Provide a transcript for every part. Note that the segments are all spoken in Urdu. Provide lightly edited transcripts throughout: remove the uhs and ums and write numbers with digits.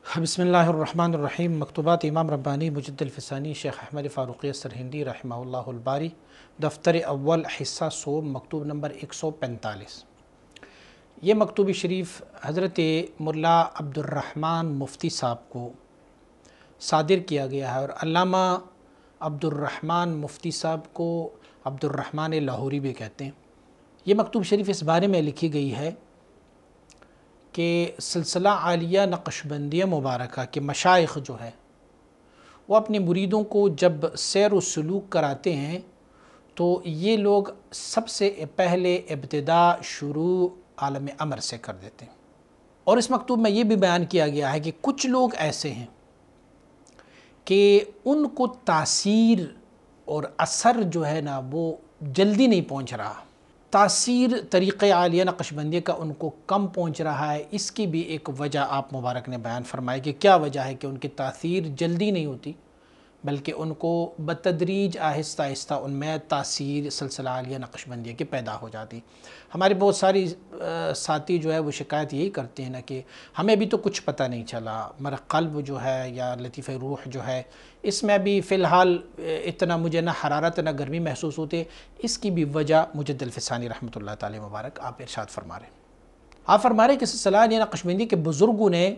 بسم اللہ الرحمن الرحیم۔ مکتوبات امام ربانی مجد الفسانی شیخ احمد فاروقی سرہندی رحمہ اللہ الباری، دفتر اول، حصہ سوم، مکتوب نمبر 145۔ یہ مکتوب شریف حضرت ملا عبد الرحمن مفتی صاحب کو صادر کیا گیا ہے، اور علامہ عبد الرحمن مفتی صاحب کو عبد الرحمن لاہوری بھی کہتے ہیں۔ یہ مکتوب شریف اس بارے میں لکھی گئی ہے کہ سلسلہ عالیہ نقشبندیہ مبارکہ کے مشائخ جو ہے وہ اپنے مریدوں کو جب سیر و سلوک کراتے ہیں تو یہ لوگ سب سے پہلے ابتدا شروع عالم امر سے کر دیتے ہیں۔ اور اس مکتوب میں یہ بھی بیان کیا گیا ہے کہ کچھ لوگ ایسے ہیں کہ ان کو تاثیر اور اثر جو ہے نا وہ جلدی نہیں پہنچ رہا، تاثیر طریقہ عالیہ نقشبندیہ کا ان کو کم پہنچ رہا ہے۔ اس کی بھی ایک وجہ آپ مبارک نے بیان فرمائی کہ کیا وجہ ہے کہ ان کی تاثیر جلدی نہیں ہوتی، بلکہ ان کو بتدریج آہستہ آہستہ ان میں تاثیر سلسلہ عالیہ نقشبندیہ کی پیدا ہو جاتی۔ ہمارے بہت ساری ساتھی جو ہے وہ شکایت یہی کرتے ہیں نا کہ ہمیں بھی تو کچھ پتہ نہیں چلا، ہمارا قلب جو ہے یا لطیفہ روح جو ہے اس میں بھی فی الحال اتنا مجھے نہ حرارت نہ گرمی محسوس ہوتے۔ اس کی بھی وجہ مجد الفسانی رحمۃ اللہ تعالی مبارک آپ ارشاد فرما رہے ہیں۔ آپ فرما رہے ہیں کہ سلسلہ عالیہ نقشبندیہ کے بزرگوں نے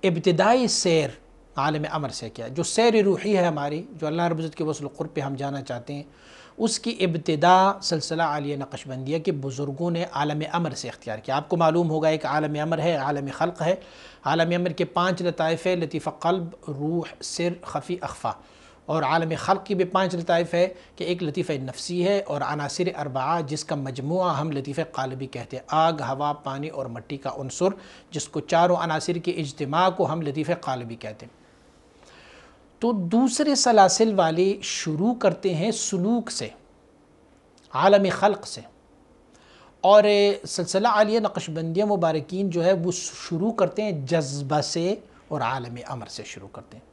ابتدائی سیر عالم امر سے کیا، جو سیر روحی ہے ہماری، جو اللہ رب العزت کے وصل قرب پہ ہم جانا چاہتے ہیں، اس کی ابتدا سلسلہ عالیہ نقشبندیہ کے بزرگوں نے عالم امر سے اختیار کیا۔ آپ کو معلوم ہوگا ایک عالم امر ہے، عالم خلق ہے۔ عالم امر کے 5 لطائف ہے، لطیفہ قلب، روح، سر، خفی، اخفا۔ اور عالم خلق کی بھی 5 لطائف ہے کہ ایک لطیفہ نفسی ہے اور عناصر اربعہ جس کا مجموعہ ہم لطیفہ قالبی کہتے ہیں، آگ، ہوا، پانی اور مٹی کا عنصر، جس کو چاروں عناصر کے اجتماع کو ہم لطیفہ قالبی کہتے ہیں۔ تو دوسرے سلاسل والے شروع کرتے ہیں سلوک سے، عالم خلق سے، اور سلسلہ عالیہ نقشبندیہ مبارکین جو ہے وہ شروع کرتے ہیں جذبہ سے اور عالم امر سے شروع کرتے ہیں۔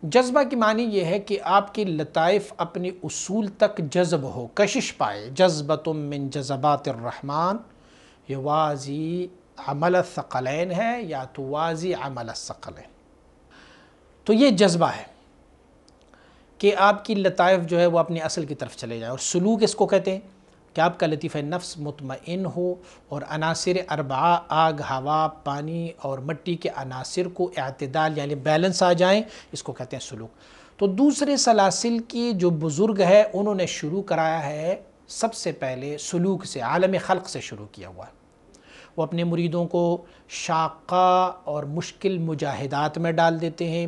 جذبہ کی معنی یہ ہے کہ آپ کی لطائف اپنی اصول تک جذب ہو، کشش پائے۔ جذبۃ من جذبات الرحمن یوازی عمل الثقلین ہے یا توازی عمل الثقلین۔ تو یہ جذبہ ہے کہ آپ کی لطائف جو ہے وہ اپنی اصل کی طرف چلے جائے، اور سلوک اس کو کہتے ہیں کہ آپ کا لطیفہ نفس مطمئن ہو اور عناصر اربعہ، آگ، ہوا، پانی اور مٹی کے عناصر کو اعتدال یعنی بیلنس آ جائیں، اس کو کہتے ہیں سلوک۔ تو دوسرے سلاسل کی جو بزرگ ہے انہوں نے شروع کرایا ہے سب سے پہلے سلوک سے، عالم خلق سے شروع کیا ہوا ہے۔ وہ اپنے مریدوں کو شاقہ اور مشکل مجاہدات میں ڈال دیتے ہیں،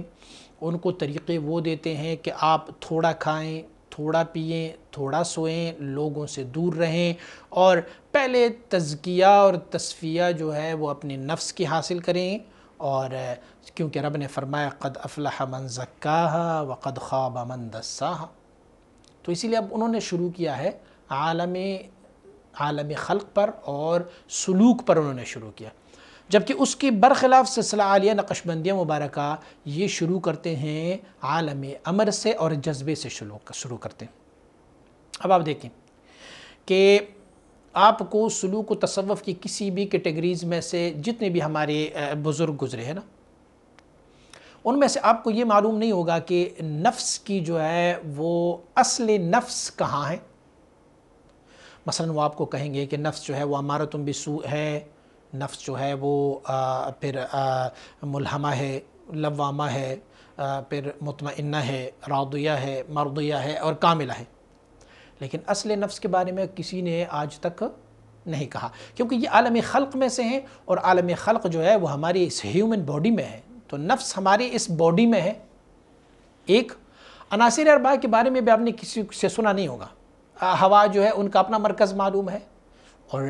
ان کو طریقے وہ دیتے ہیں کہ آپ تھوڑا کھائیں، تھوڑا پئیں، تھوڑا سوئیں، لوگوں سے دور رہیں، اور پہلے تزکیہ اور تصفیہ جو ہے وہ اپنے نفس کی حاصل کریں، اور کیونکہ رب نے فرمایا قد افلح من زکاہا وقد خاب من دساہا۔ تو اسی لیے اب انہوں نے شروع کیا ہے عالم خلق پر اور سلوک پر انہوں نے شروع کیا، جبکہ اس کی برخلاف سلسلہ عالیہ نقشبندیہ مبارکہ یہ شروع کرتے ہیں عالم امر سے اور جذبے سے شروع کرتے ہیں۔ اب آپ دیکھیں کہ آپ کو سلوک و تصوف کی کسی بھی کیٹیگریز میں سے جتنے بھی ہمارے بزرگ گزرے ہیں نا، ان میں سے آپ کو یہ معلوم نہیں ہوگا کہ نفس کی جو ہے وہ اصل نفس کہاں ہے۔ مثلا وہ آپ کو کہیں گے کہ نفس جو ہے وہ امارۃ بالسوء ہے، نفس جو ہے وہ پھر ملہمہ ہے، لوامہ ہے، پھر مطمئنہ ہے، راضیہ ہے، مرضیہ ہے اور کاملہ ہے۔ لیکن اصل نفس کے بارے میں کسی نے آج تک نہیں کہا، کیونکہ یہ عالم خلق میں سے ہیں، اور عالم خلق جو ہے وہ ہماری اس ہیومن باڈی میں ہے۔ تو نفس ہماری اس باڈی میں ہے۔ ایک عناصر اربعہ کے بارے میں بھی آپ نے کسی سے سنا نہیں ہوگا۔ ہوا جو ہے ان کا اپنا مرکز معلوم ہے، اور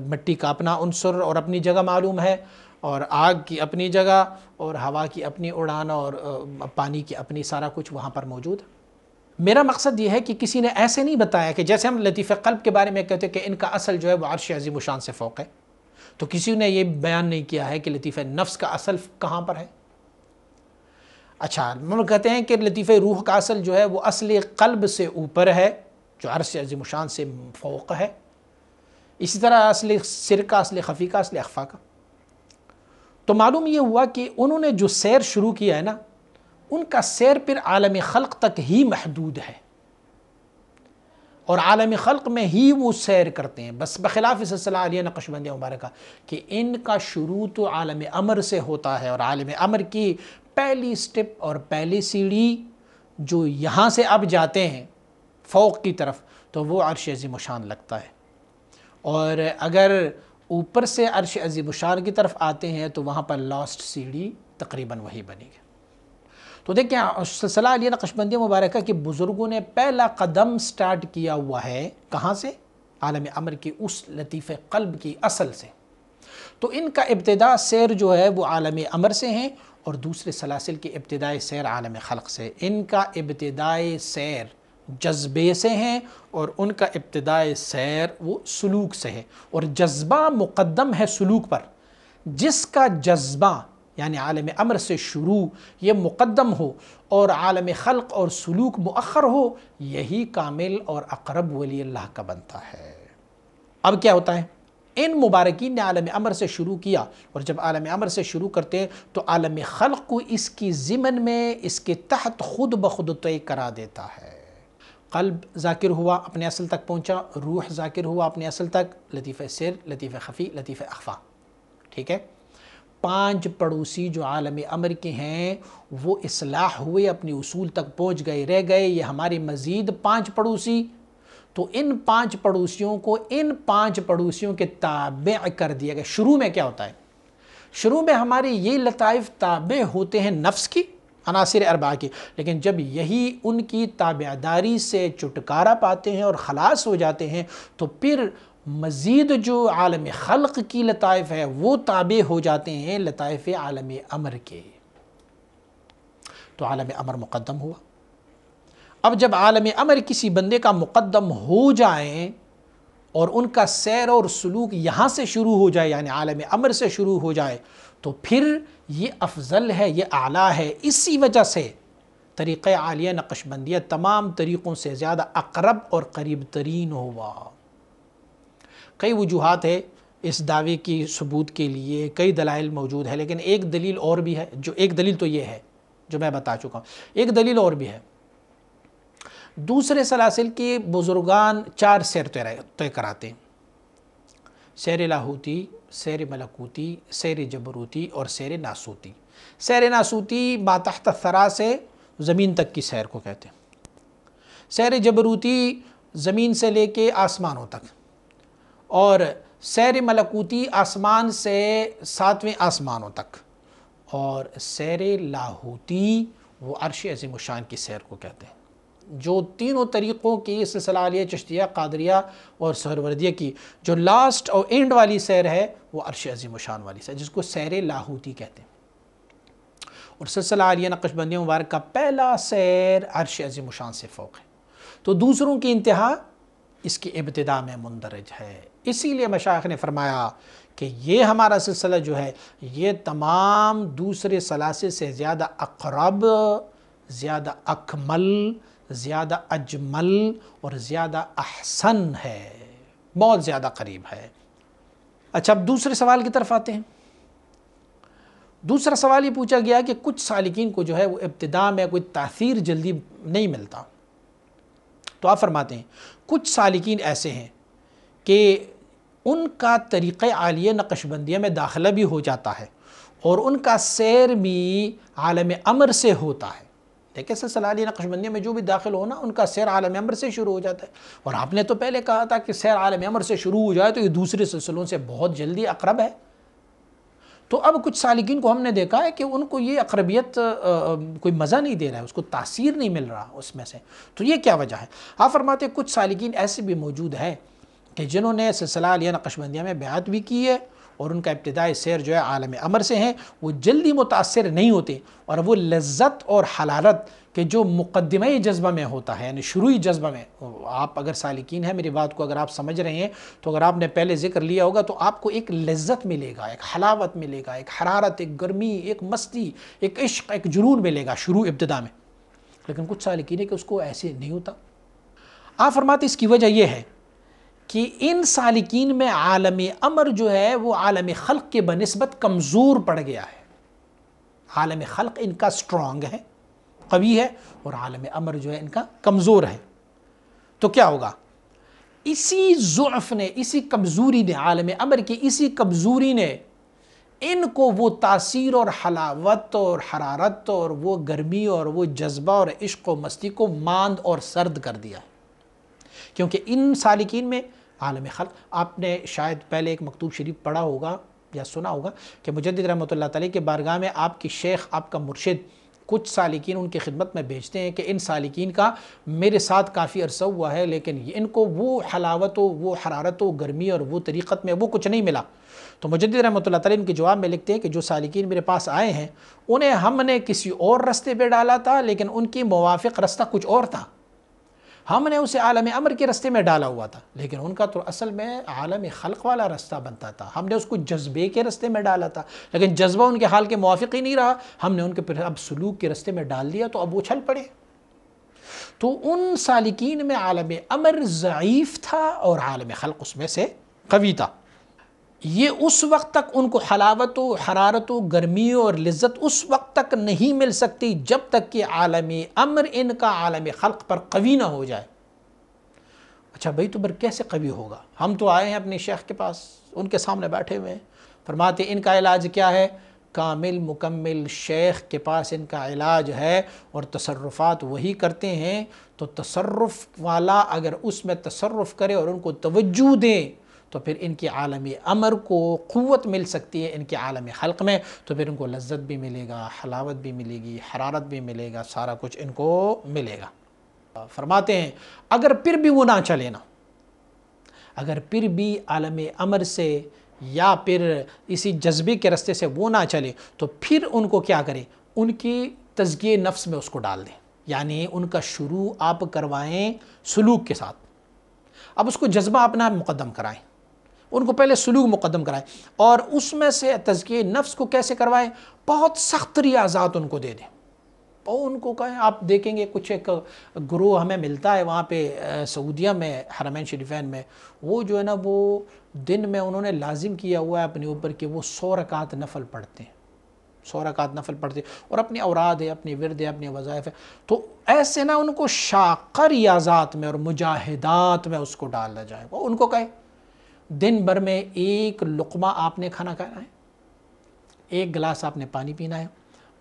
مٹی کا اپنا عنصر اور اپنی جگہ معلوم ہے، اور آگ کی اپنی جگہ، اور ہوا کی اپنی اڑان، اور پانی کی اپنی سارا کچھ وہاں پر موجود ہے۔ میرا مقصد یہ ہے کہ کسی نے ایسے نہیں بتایا کہ جیسے ہم لطیفہ قلب کے بارے میں کہتے ہیں کہ ان کا اصل جو ہے وہ عرش عظیم و شان سے فوق ہے، تو کسی نے یہ بیان نہیں کیا ہے کہ لطیفہ نفس کا اصل کہاں پر ہے۔ اچھا، ہم کہتے ہیں کہ لطیفہ روح کا اصل جو ہے وہ اصل قلب سے اوپر ہے، جو عرش عظیم و شان سے فوق ہے۔ اسی طرح اصل سر کا، اصل خفی کا، اصل اخفا کا۔ تو معلوم یہ ہوا کہ انہوں نے جو سیر شروع کیا ہے نا، ان کا سیر پھر عالم خلق تک ہی محدود ہے، اور عالم خلق میں ہی وہ سیر کرتے ہیں، بس بخلاف سلسلہ عالیہ نقشبندیہ مبارکہ کہ ان کا شروع تو عالم امر سے ہوتا ہے، اور عالم امر کی پہلی سٹیپ اور پہلی سیڑھی جو یہاں سے اب جاتے ہیں فوق کی طرف تو وہ عرش عظیم الشان لگتا ہے، اور اگر اوپر سے عرش عظیم الشان کی طرف آتے ہیں تو وہاں پر لاسٹ سیڑھی تقریباً وہی بنے گی۔ تو دیکھیں سلسلہ عالیہ نقشبندیہ مبارکہ کے بزرگوں نے پہلا قدم سٹارٹ کیا ہوا ہے کہاں سے؟ عالم امر کی اس لطیف قلب کی اصل سے۔ تو ان کا ابتدا سیر جو ہے وہ عالم امر سے ہیں، اور دوسرے سلاسل کی ابتدائی سیر عالم خلق سے۔ ان کا ابتدائی سیر جذبے سے ہیں، اور ان کا ابتدائی سیر وہ سلوک سے ہے، اور جذبہ مقدم ہے سلوک پر۔ جس کا جذبہ یعنی عالم امر سے شروع یہ مقدم ہو اور عالم خلق اور سلوک مؤخر ہو، یہی کامل اور اقرب ولی اللہ کا بنتا ہے۔ اب کیا ہوتا ہے؟ ان مبارکین نے عالم امر سے شروع کیا، اور جب عالم امر سے شروع کرتے ہیں تو عالم خلق کو اس کی ضمن میں اس کے تحت خود بخود طے کرا دیتا ہے۔ قلب ذاکر ہوا، اپنے اصل تک پہنچا، روح ذاکر ہوا اپنے اصل تک، لطیف سر، لطیف خفی، لطیف اخفا، ٹھیک ہے؟ 5 پڑوسی جو عالم امر کے ہیں وہ اصلاح ہوئے، اپنی اصول تک پہنچ گئے، رہ گئے یہ ہمارے مزید 5 پڑوسی، تو ان 5 پڑوسیوں کو ان 5 پڑوسیوں کے تابع کر دیا گیا۔ شروع میں کیا ہوتا ہے؟ شروع میں ہمارے یہ لطائف تابع ہوتے ہیں نفس کی، عناصر اربعہ کی، لیکن جب یہی ان کی تابعداری سے چھٹکارا پاتے ہیں اور خلاص ہو جاتے ہیں تو پھر مزید جو عالم خلق کی لطائف ہے وہ تابع ہو جاتے ہیں لطائف عالم امر کے۔ تو عالم امر مقدم ہوا۔ اب جب عالم امر کسی بندے کا مقدم ہو جائیں اور ان کا سیر اور سلوک یہاں سے شروع ہو جائے، یعنی عالم امر سے شروع ہو جائے، تو پھر یہ افضل ہے، یہ اعلیٰ ہے۔ اسی وجہ سے طریقہ عالیہ نقشبندیہ تمام طریقوں سے زیادہ اقرب اور قریب ترین ہوا۔ کئی وجوہات ہے اس دعوے کی ثبوت کے لیے، کئی دلائل موجود ہے، لیکن ایک دلیل اور بھی ہے، جو ایک دلیل تو یہ ہے جو میں بتا چکا ہوں، ایک دلیل اور بھی ہے۔ دوسرے سلاسل کے بزرگان 4 سیر طے کراتے ہیں: سیر لاہوتی، سیر ملکوتی، سیر جبروتی اور سیر ناسوتی۔ سیر ناسوتی ما تحت الثری سے زمین تک کی سیر کو کہتے ہیں۔ سیر جبروتی زمین سے لے کے آسمانوں تک، اور سیر ملکوتی آسمان سے 7ویں آسمانوں تک، اور سیر لاہوتی وہ عرش عظیم الشان کی سیر کو کہتے ہیں۔ جو تینوں طریقوں کی سلسلہ عالیہ چشتیہ قادریہ اور سہروردیہ کی جو لاسٹ اور اینڈ والی سیر ہے وہ عرش عظیم الشان والی سیر، جس کو سیر لاہوتی کہتے ہیں۔ اور سلسلہ عالیہ نقشبندیہ مبارک کا پہلا سیر عرش عظیم الشان سے فوق ہے، تو دوسروں کی انتہا اس کی ابتدا میں مندرج ہے۔ اسی لیے مشائخ نے فرمایا کہ یہ ہمارا سلسلہ جو ہے یہ تمام دوسرے سلاسل سے زیادہ اقرب، زیادہ اکمل، زیادہ اجمل اور زیادہ احسن ہے، بہت زیادہ قریب ہے۔ اچھا، اب دوسرے سوال کی طرف آتے ہیں۔ دوسرا سوال یہ پوچھا گیا کہ کچھ سالکین کو جو ہے وہ ابتدا میں کوئی تاثیر جلدی نہیں ملتا، تو آپ فرماتے ہیں کچھ سالکین ایسے ہیں کہ ان کا طریقہ عالیہ نقشبندیہ میں داخلہ بھی ہو جاتا ہے اور ان کا سیر بھی عالم امر سے ہوتا ہے۔ دیکھیں سلسلہ عالیہ نقشبندیہ میں جو بھی داخل ہونا ان کا سیر عالم امر سے شروع ہو جاتا ہے، اور آپ نے تو پہلے کہا تھا کہ سیر عالم امر سے شروع ہو جائے تو یہ دوسرے سلسلوں سے بہت جلدی اقرب ہے۔ تو اب کچھ سالکین کو ہم نے دیکھا ہے کہ ان کو یہ اقربیت کوئی مزہ نہیں دے رہا ہے، اس کو تاثیر نہیں مل رہا اس میں سے، تو یہ کیا وجہ ہے؟ آپ فرماتے ہیں کچھ سالکین ایسے بھی موجود ہیں کہ جنہوں نے سلسلہ عالیہ نقشبندیہ میں بیعت بھی کی ہے اور ان کا ابتدائی سیر جو ہے عالم امر سے ہیں، وہ جلدی متاثر نہیں ہوتے، اور وہ لذت اور حلالت کہ جو مقدمہ جذبہ میں ہوتا ہے، یعنی شروعی جذبہ میں، آپ اگر سالکین ہیں میری بات کو اگر آپ سمجھ رہے ہیں تو اگر آپ نے پہلے ذکر لیا ہوگا تو آپ کو ایک لذت ملے گا، ایک حلاوت ملے گا، ایک حرارت، ایک گرمی، ایک مستی، ایک عشق، ایک جنون ملے گا شروع ابتدا میں، لیکن کچھ سالکین ہے کہ اس کو ایسے نہیں ہوتا۔ آپ فرماتے اس کی وجہ یہ ہے کہ ان سالکین میں عالم امر جو ہے وہ عالم خلق کے بنسبت کمزور پڑ گیا ہے. عالم خلق ان کا سٹرونگ ہے، قوی ہے، اور عالم امر جو ہے ان کا کمزور ہے. تو کیا ہوگا؟ اسی ضعف نے، اسی کمزوری نے، عالم امر کی اسی کمزوری نے ان کو وہ تاثیر اور حلاوت اور حرارت اور وہ گرمی اور وہ جذبہ اور عشق و مستی کو ماند اور سرد کر دیا ہے. کیونکہ ان سالکین میں عالم خلق، آپ نے شاید پہلے ایک مکتوب شریف پڑھا ہوگا یا سنا ہوگا کہ مجدد رحمۃ اللہ تعالی کے بارگاہ میں آپ کی شیخ، آپ کا مرشد کچھ سالکین ان کی خدمت میں بھیجتے ہیں کہ ان سالکین کا میرے ساتھ کافی عرصہ ہوا ہے لیکن ان کو وہ حلاوت و وہ حرارت و گرمی اور وہ طریقت میں وہ کچھ نہیں ملا. تو مجدد رحمۃ اللہ تعالی ان کے جواب میں لکھتے ہیں کہ جو سالکین میرے پاس آئے ہیں انہیں ہم نے کسی اور رستے پہ ڈالا تھا، لیکن ان کی موافق رستہ کچھ اور تھا. ہم نے اسے عالم امر کے رستے میں ڈالا ہوا تھا، لیکن ان کا تو اصل میں عالم خلق والا رستہ بنتا تھا. ہم نے اس کو جذبے کے رستے میں ڈالا تھا، لیکن جذبہ ان کے حال کے موافق ہی نہیں رہا. ہم نے ان کے پھر اب سلوک کے رستے میں ڈال دیا تو اب وہ چھل پڑے. تو ان سالکین میں عالم امر ضعیف تھا اور عالم خلق اس میں سے قوی تھا. یہ اس وقت تک ان کو حلاوت و حرارت و گرمی اور لذت اس وقت تک نہیں مل سکتی جب تک کہ عالم امر ان کا عالم خلق پر قوی نہ ہو جائے. اچھا بھائی تو کیسے قوی ہوگا؟ ہم تو آئے ہیں اپنے شیخ کے پاس، ان کے سامنے بیٹھے ہوئے ہیں، فرماتے ان کا علاج کیا ہے؟ کامل مکمل شیخ کے پاس ان کا علاج ہے اور تصرفات وہی کرتے ہیں. تو تصرف والا اگر اس میں تصرف کرے اور ان کو توجہ دیں تو پھر ان کی عالم امر کو قوت مل سکتی ہے ان کے عالم خلق میں. تو پھر ان کو لذت بھی ملے گا، حلاوت بھی ملے گی، حرارت بھی ملے گا، سارا کچھ ان کو ملے گا. فرماتے ہیں اگر پھر بھی وہ نہ چلے نا، اگر پھر بھی عالم امر سے یا پھر اسی جذبے کے رستے سے وہ نہ چلے تو پھر ان کو کیا کریں؟ ان کی تزکیہ نفس میں اس کو ڈال دیں. یعنی ان کا شروع آپ کروائیں سلوک کے ساتھ. اب اس کو جذبہ اپنا مقدم کرائیں، ان کو پہلے سلوک مقدم کرائیں، اور اس میں سے تزکیہ نفس کو کیسے کروائیں؟ بہت سخت ریاضات ان کو دے دیں. اور ان کو کہیں، آپ دیکھیں گے کچھ ایک گروہ ہمیں ملتا ہے وہاں پہ سعودیہ میں حرمین شریفین میں، وہ جو ہے نا وہ دن میں انہوں نے لازم کیا ہوا ہے اپنے اوپر کہ وہ 100 رکعت نفل پڑھتے ہیں، 100 رکعت نفل پڑھتے ہیں، اور اپنی اوراد ہے، اپنی ورد ہے، اپنی وظائف ہے. تو ایسے نا ان کو شاقہ ریاضات میں اور مجاہدات میں اس کو ڈالا جائے. وہ ان کو کہے دن بھر میں ایک لقمہ آپ نے کھانا کھانا ہے، ایک گلاس آپ نے پانی پینا ہے،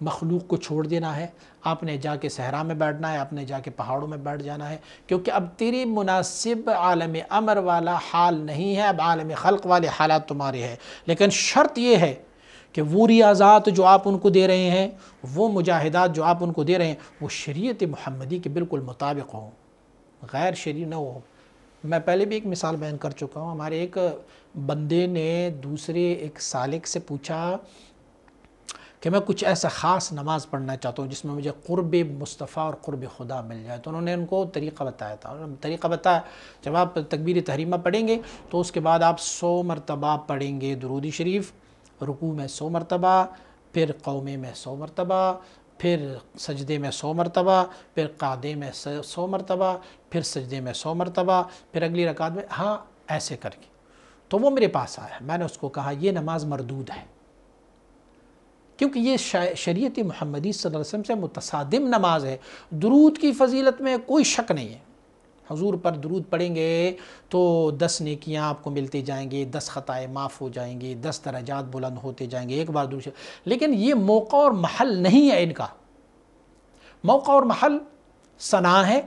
مخلوق کو چھوڑ دینا ہے، آپ نے جا کے صحرا میں بیٹھنا ہے، آپ نے جا کے پہاڑوں میں بیٹھ جانا ہے، کیونکہ اب تیری مناسب عالم امر والا حال نہیں ہے، اب عالم خلق والے حالات تمہارے ہیں. لیکن شرط یہ ہے کہ وہ ریاضات جو آپ ان کو دے رہے ہیں، وہ مجاہدات جو آپ ان کو دے رہے ہیں، وہ شریعت محمدی کے بالکل مطابق ہوں، غیر شرعی نہ ہو. میں پہلے بھی ایک مثال بیان کر چکا ہوں. ہمارے ایک بندے نے دوسرے ایک سالک سے پوچھا کہ میں کچھ ایسا خاص نماز پڑھنا چاہتا ہوں جس میں مجھے قرب مصطفیٰ اور قرب خدا مل جائے. تو انہوں نے ان کو طریقہ بتایا تھا. انہوں نے طریقہ بتایا، جب آپ تکبیر تحریمہ پڑھیں گے تو اس کے بعد آپ 100 مرتبہ پڑھیں گے درود شریف، رکوع میں 100 مرتبہ، پھر قومے میں 100 مرتبہ، پھر سجدے میں 100 مرتبہ، پھر قعدے میں 100 مرتبہ، پھر سجدے میں 100 مرتبہ، پھر اگلی رکعت میں، ہاں ایسے کر کے. تو وہ میرے پاس آیا، میں نے اس کو کہا یہ نماز مردود ہے، کیونکہ یہ شریعت محمدی صلی اللہ علیہ وسلم سے متصادم نماز ہے. درود کی فضیلت میں کوئی شک نہیں ہے، حضور پر درود پڑھیں گے تو 10 نیکیاں آپ کو ملتی جائیں گی، 10 خطائیں معاف ہو جائیں گی، 10 درجات بلند ہوتے جائیں گے ایک بار درود. لیکن یہ موقع اور محل نہیں ہے ان کا. موقع اور محل ثنا ہے،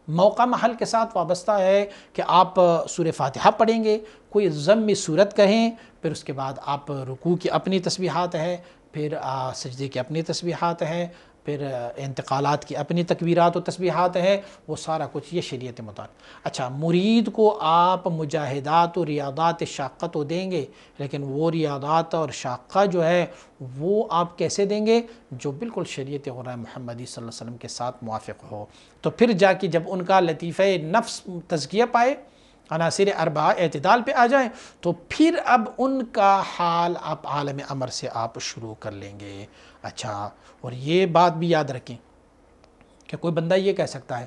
موقع محل کے ساتھ وابستہ ہے کہ آپ سورہ فاتحہ پڑھیں گے، کوئی ضم صورت کہیں، پھر اس کے بعد آپ رکوع کی اپنی تسبیحات ہیں، پھر سجدے کی اپنی تسبیحات ہیں، پھر انتقالات کی اپنی تکبیرات و تسبیحات ہیں، وہ سارا کچھ یہ شریعت مطابق. اچھا مرید کو آپ مجاہدات و ریاضات شاقہ تو دیں گے، لیکن وہ ریاضات اور شاقہ جو ہے وہ آپ کیسے دیں گے؟ جو بالکل شریعت غرہ محمدی صلی اللہ علیہ وسلم کے ساتھ موافق ہو. تو پھر جا کے جب ان کا لطیفہ نفس تزکیہ پائے، عناصر اربعہ اعتدال پہ آ جائیں، تو پھر اب ان کا حال آپ عالم امر سے آپ شروع کر لیں گے. اچھا، اور یہ بات بھی یاد رکھیں کہ کوئی بندہ یہ کہہ سکتا ہے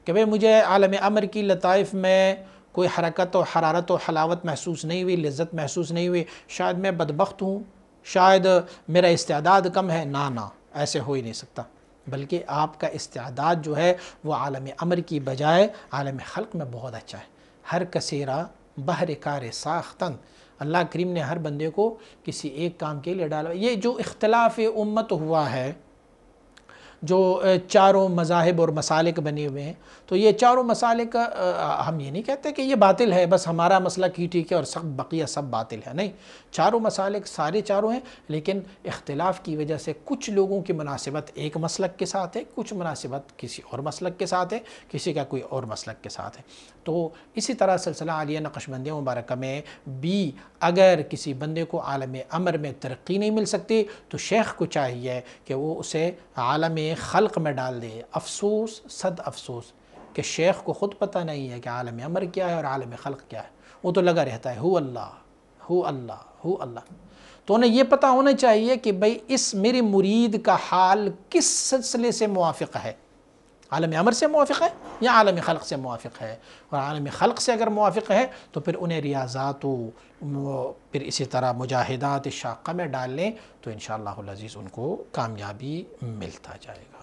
کہ بھئی مجھے عالم امر کی لطائف میں کوئی حرکت و حرارت و حلاوت محسوس نہیں ہوئی، لذت محسوس نہیں ہوئی، شاید میں بدبخت ہوں، شاید میرا استعداد کم ہے، نہ ایسے ہو ہی نہیں سکتا، بلکہ آپ کا استعداد جو ہے وہ عالم امر کی بجائے عالم خلق میں بہت اچھا ہے۔ ہر کثیرہ بہر کار ساختن، اللہ کریم نے ہر بندے کو کسی ایک کام کے لیے ڈالا۔ یہ جو اختلاف امت ہوا ہے، جو چاروں مذاہب اور مسالک بنے ہوئے ہیں، تو یہ چاروں مسالک ہم یہ نہیں کہتے کہ یہ باطل ہے، بس ہمارا مسلک ہی ٹھیک ہے اور سب بقیہ سب باطل ہے، نہیں، چاروں مسالک سارے چاروں ہیں، لیکن اختلاف کی وجہ سے کچھ لوگوں کی مناسبت ایک مسلک کے ساتھ ہے، کچھ مناسبت کسی اور مسلک کے ساتھ ہے، کسی کا کوئی اور مسلک کے ساتھ ہے۔ تو اسی طرح سلسلہ عالیہ نقشبندیہ مبارکہ میں بھی اگر کسی بندے کو عالم امر میں ترقی نہیں مل سکتی تو شیخ کو چاہیے کہ وہ اسے عالم خلق میں ڈال دے۔ افسوس صد افسوس کہ شیخ کو خود پتہ نہیں ہے کہ عالم امر کیا ہے اور عالم خلق کیا ہے، وہ تو لگا رہتا ہے ہو اللہ ہو اللہ ہو اللہ۔ تو انہیں یہ پتہ ہونا چاہیے کہ بھئی اس میرے مرید کا حال کس سلسلے سے موافق ہے، عالم امر سے موافق ہے یا عالم خلق سے موافق ہے، اور عالم خلق سے اگر موافق ہے تو پھر انہیں ریاضات و پھر اسی طرح مجاہدات شاقہ میں ڈال لیں تو انشاءاللہ العزیز ان کو کامیابی ملتا جائے گا۔